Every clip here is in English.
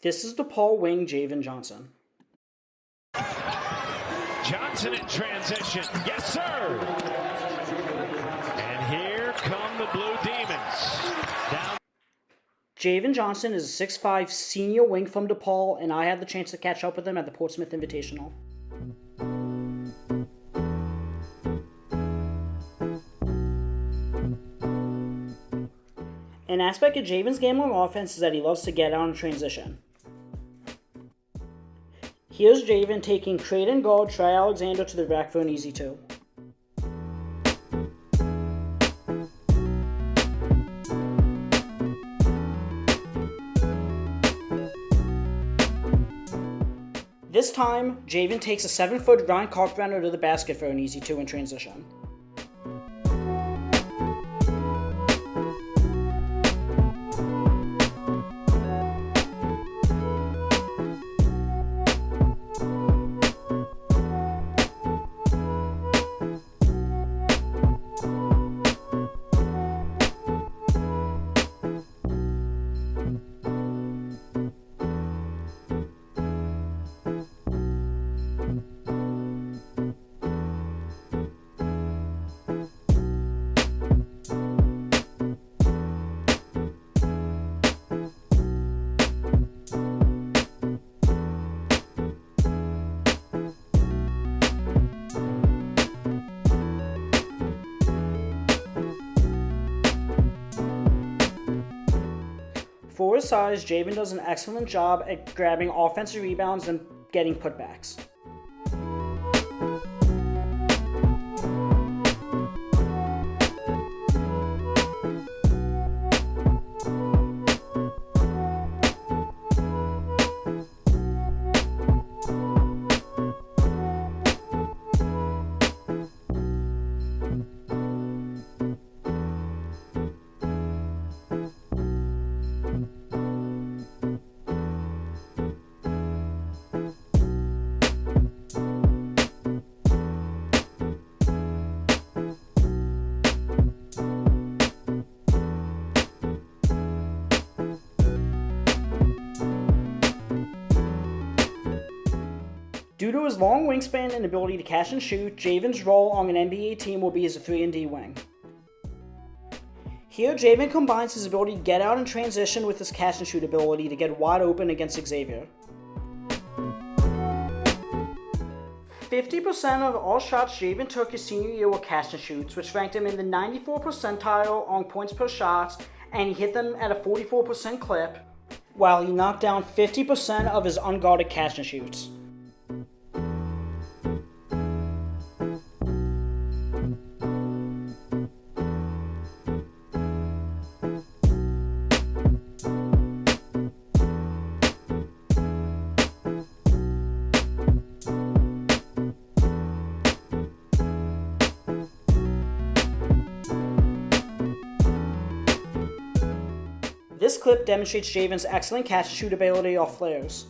This is DePaul wing Javen Johnson. Johnson in transition. Yes, sir. And here come the Blue Demons. Down. Javen Johnson is a 6'5" senior wing from DePaul, and I had the chance to catch up with him at the Portsmouth Invitational. An aspect of Javen's game on offense is that he loves to get out in transition. Here's Javen taking Creighton guard Trey Alexander to the rack for an easy 2. This time, Javen takes a 7-foot Ryan Kalkbrenner to the basket for an easy 2 in transition. For his size, Javen does an excellent job at grabbing offensive rebounds and getting putbacks. Due to his long wingspan and ability to catch and shoot, Javen's role on an NBA team will be as a 3-and-D wing. Here, Javen combines his ability to get out and transition with his catch and shoot ability to get wide open against Xavier. 50% of all shots Javen took his senior year were catch and shoots, which ranked him in the 94th percentile on points per shot, and he hit them at a 44% clip, while he knocked down 50% of his unguarded catch and shoots. This clip demonstrates Javen's excellent catch and shoot ability off flares.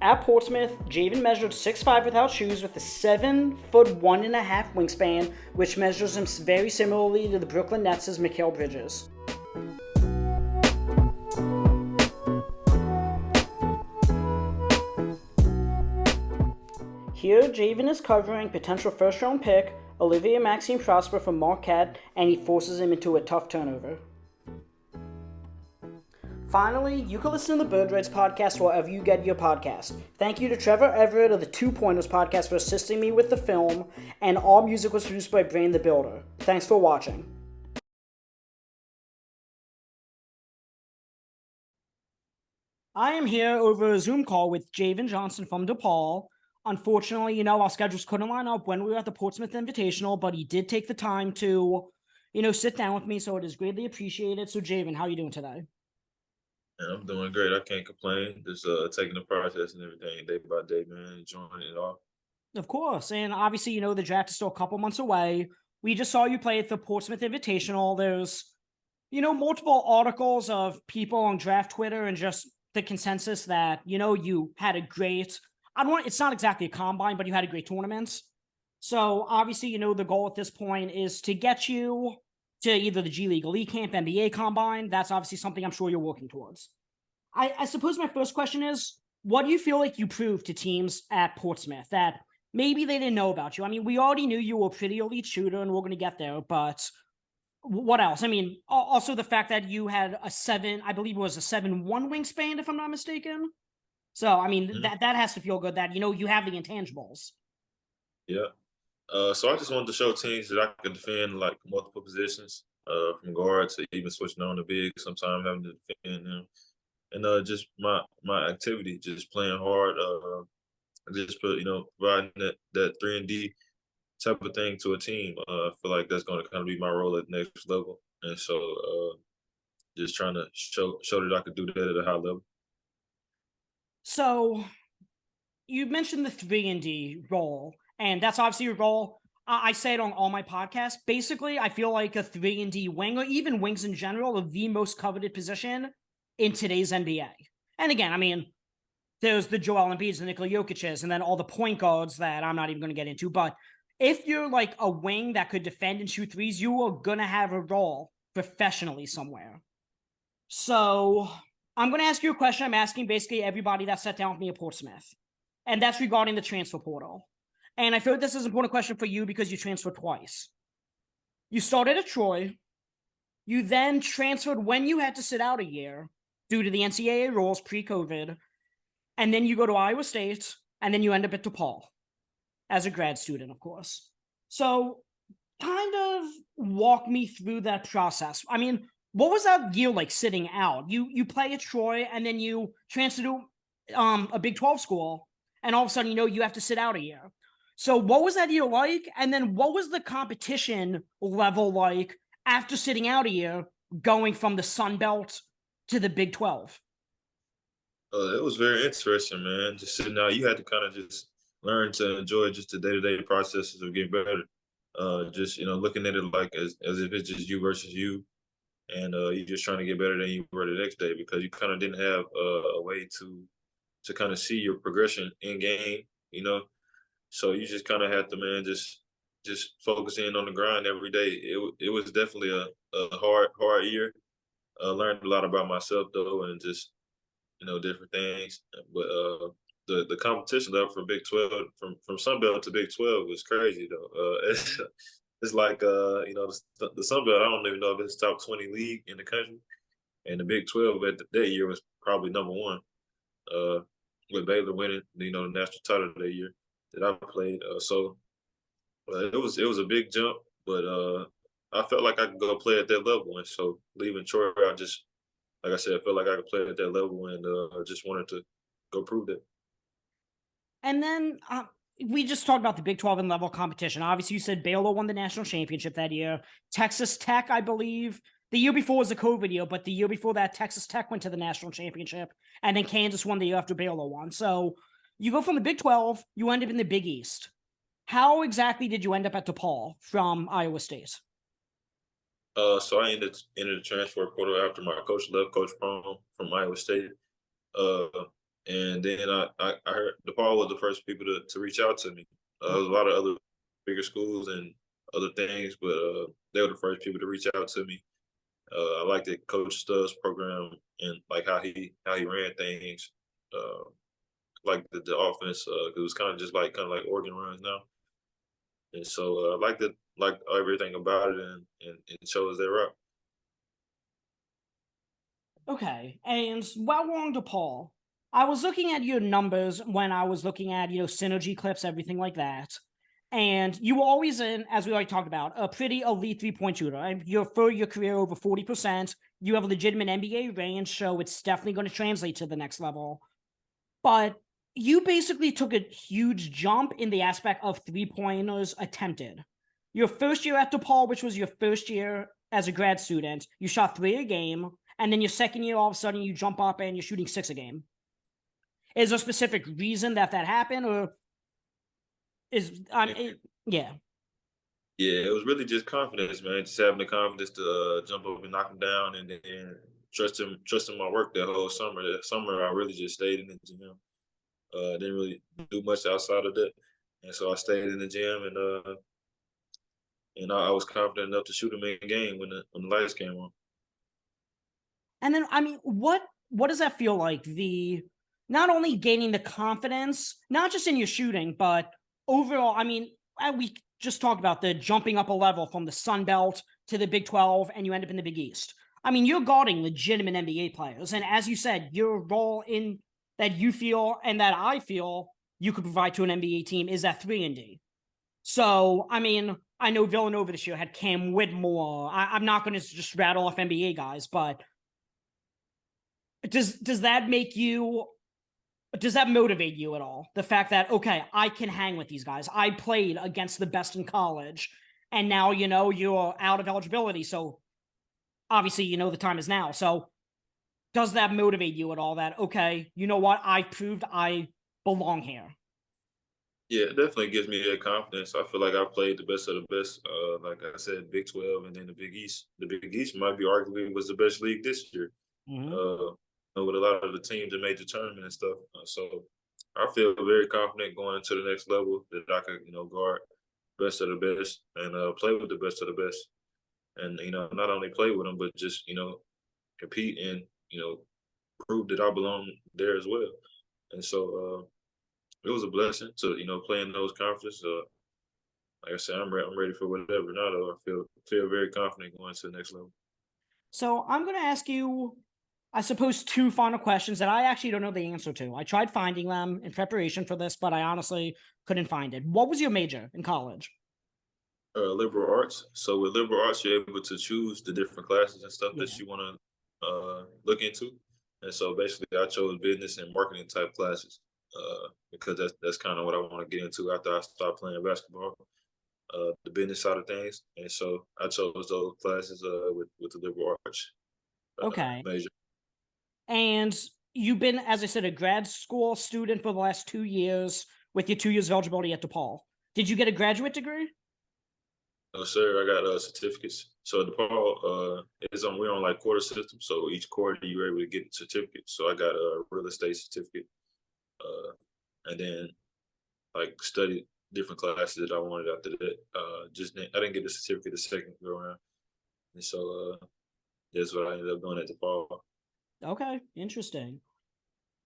At Portsmouth, Javen measured 6'5" without shoes with a 7'1" 1.5" wingspan, which measures him very similarly to the Brooklyn Nets' Mikal Bridges. Here, Javen is covering potential first-round pick Olivia Maxine Prosper from Marquette, and he forces him into a tough turnover. Finally, you can listen to the Bird Reds podcast wherever you get your podcast. Thank you to Trevor Everett of the Two Pointers podcast for assisting me with the film, and all music was produced by Brain the Builder. Thanks for watching. I am here over a Zoom call with Javen Johnson from DePaul. Unfortunately, our schedules couldn't line up when we were at the Portsmouth Invitational, but he did take the time to, sit down with me, so it is greatly appreciated. So, Javen, how are you doing today? Yeah, I'm doing great. I can't complain. Just taking the process and everything day by day, man. Enjoying it all. Of course, and obviously, the draft is still a couple months away. We just saw you play at the Portsmouth Invitational. There's, multiple articles of people on draft Twitter and just the consensus that, you had a great, it's not exactly a combine, but you had a great tournament. So obviously, the goal at this point is to get you to either the G League Elite Camp, NBA Combine. That's obviously something I'm sure you're working towards. I suppose my first question is, what do you feel like you proved to teams at Portsmouth that maybe they didn't know about you? I mean, we already knew you were a pretty elite shooter, and we're going to get there, but what else? I mean, also the fact that you had a 7 1 wingspan, if I'm not mistaken. So, I mean, that has to feel good that, you have the intangibles. Yeah. So I just wanted to show teams that I could defend like multiple positions, from guard to even switching on the big. Sometimes having to defend them, and just my activity, just playing hard. Just providing that 3-and-D type of thing to a team. I feel like that's going to kind of be my role at the next level, and so just trying to show that I could do that at a high level. So you mentioned the 3-and-D role, and that's obviously your role. I say it on all my podcasts. Basically, I feel like a 3-and-D wing, or even wings in general, are the most coveted position in today's NBA. And again, I mean, there's the Joel Embiids, the Nikola Jokic's, and then all the point guards that I'm not even going to get into. But if you're like a wing that could defend and shoot threes, you are going to have a role professionally somewhere. So I'm going to ask you a question I'm asking basically everybody that sat down with me at Portsmouth, and that's regarding the transfer portal. And I feel like this is an important question for you because you transferred twice. You started at Troy. You then transferred when you had to sit out a year due to the NCAA rules pre-COVID. And then you go to Iowa State, and then you end up at DePaul as a grad student, of course. So kind of walk me through that process. I mean, what was that year like sitting out? You play at Troy, and then you transfer to a Big 12 school, and all of a sudden, you have to sit out a year. So what was that year like? And then what was the competition level like after sitting out a year, going from the Sun Belt to the Big 12? It was very interesting, man. Just sitting out, you had to kind of just learn to enjoy just the day-to-day processes of getting better. Just looking at it like as if it's just you versus you, and you're just trying to get better than you were the next day because you kind of didn't have a way to kind of see your progression in game, So you just kind of had to, man, just focus in on the grind every day. It was definitely a hard year. Learned a lot about myself though, and just different things. But the competition level from Big 12, from Sun Belt to Big 12 was crazy though. It's like the Sun Belt. I don't even know if it's top 20 league in the country, and the Big 12 that year was probably number one. With Baylor winning, the national title that year that I played. So it was a big jump, but I felt like I could go play at that level, and so leaving Troy, I just like I said, I felt like I could play at that level, and I just wanted to go prove that. And then we just talked about the Big 12 and level competition. Obviously, you said Baylor won the national championship that year. Texas Tech, I believe, the year before was the COVID year, but the year before that, Texas Tech went to the national championship, and then Kansas won the year after Baylor won. So you go from the Big 12, you end up in the Big East. How exactly did you end up at DePaul from Iowa State? So I ended the transfer portal after my coach left, Coach Prom from Iowa State. Uh, and then I heard DePaul was the first people to reach out to me. There was a lot of other bigger schools and other things, but they were the first people to reach out to me. I liked the Coach Stubbs program and like how he ran things, like the offense. It was kind of like Oregon runs now, and so I liked everything about it, and it shows their route. Okay, and while we're on DePaul, I was looking at your numbers when I was looking at, synergy clips, everything like that. And you were always in, as we already talked about, a pretty elite three-point shooter. For your career over 40%. You have a legitimate NBA range, so it's definitely going to translate to the next level. But you basically took a huge jump in the aspect of three-pointers attempted. Your first year at DePaul, which was your first year as a grad student, you shot 3 a game, and then your second year, all of a sudden, you jump up and you're shooting 6 a game. Is there a specific reason that happened, or yeah? Yeah, it was really just confidence, man. Just having the confidence to jump up and knock him down, and then trusting my work that whole summer. That summer, I really just stayed in the gym. Didn't really do much outside of that, and so I stayed in the gym, and I was confident enough to shoot him in game when the lights came on. And then, what does that feel like? The Not only gaining the confidence, not just in your shooting, but overall. We just talked about the jumping up a level from the Sun Belt to the Big 12, and you end up in the Big East. You're guarding legitimate NBA players, and as you said, your role in that you feel and that I feel you could provide to an NBA team is that 3-and-D. So, I know Villanova this year had Cam Whitmore. I'm not going to just rattle off NBA guys, but does that make you does that motivate you at all? The fact that, okay, I can hang with these guys. I played against the best in college, and now you're out of eligibility. So obviously, the time is now. So does that motivate you at all? That, okay, you know what? I proved I belong here. Yeah, it definitely gives me that confidence. I feel like I played the best of the best. Like I said, Big 12 and then the Big East. The Big East might be arguably was the best league this year. Mm-hmm. With a lot of the teams that made the tournament and stuff. So I feel very confident going into the next level that I could, guard best of the best and play with the best of the best. And, not only play with them, but just, compete and, prove that I belong there as well. And so it was a blessing to, play in those conferences. Like I said, I'm ready for whatever. Now, though, I feel very confident going to the next level. So I'm going to ask you, I suppose, two final questions that I actually don't know the answer to. I tried finding them in preparation for this, but I honestly couldn't find it. What was your major in college? Liberal arts. So with liberal arts, you're able to choose the different classes and stuff Yeah. that you want to look into. And so basically, I chose business and marketing type classes because that's kind of what I want to get into after I start playing basketball, the business side of things. And so I chose those classes with the liberal arts Okay. major. And you've been, as I said, a grad school student for the last 2 years with your 2 years of eligibility at DePaul. Did you get a graduate degree? No, sir. I got certificates. So at DePaul, we're on like quarter system. So each quarter you're able to get a certificate. So I got a real estate certificate, and then like studied different classes that I wanted after that. I didn't get the certificate the second go around, and so that's what I ended up doing at DePaul. Okay, interesting.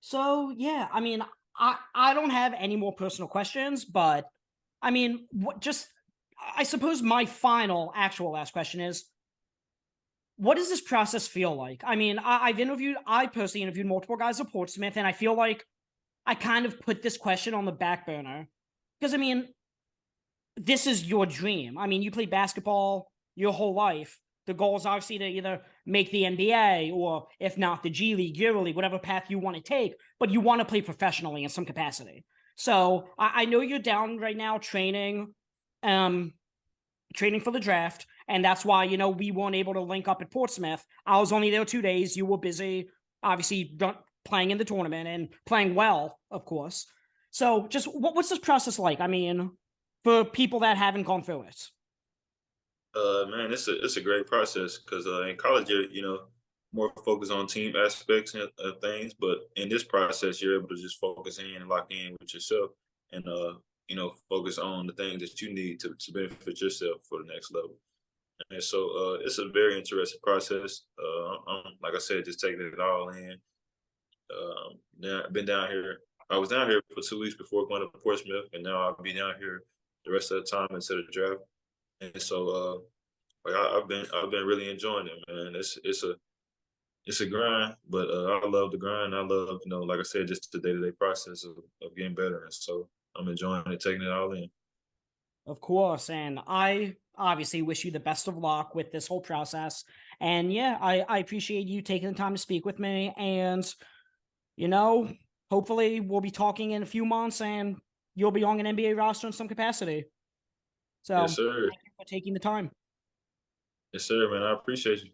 So yeah, I don't have any more personal questions, but what just I suppose my final actual last question is, what does this process feel like? I personally interviewed multiple guys at Portsmouth, and I feel like I kind of put this question on the back burner because this is your dream. You played basketball your whole life. The goal is obviously to either make the NBA or, if not, the G League, EuroLeague, whatever path you want to take, but you want to play professionally in some capacity. So I know you're down right now training for the draft, and that's why we weren't able to link up at Portsmouth. I was only there 2 days. You were busy, obviously, playing in the tournament and playing well, of course. So just what's this process like? For people that haven't gone through it. Man, it's a great process because in college you're more focused on team aspects and things, but in this process you're able to just focus in and lock in with yourself and focus on the things that you need to benefit yourself for the next level. And so it's a very interesting process. Like I said, just taking it all in. Now I've been down here. I was down here for 2 weeks before going to Portsmouth, and now I'll be down here the rest of the time until the draft. And so, like I've been really enjoying it, man. it's a grind, but I love the grind. I love, like I said, just the day-to-day process of getting better. And so I'm enjoying it, taking it all in. Of course, and I obviously wish you the best of luck with this whole process. And yeah, I appreciate you taking the time to speak with me. And, you know, hopefully we'll be talking in a few months and you'll be on an NBA roster in some capacity. So Yes, sir. thank you for taking the time. Yes, sir, man. I appreciate you.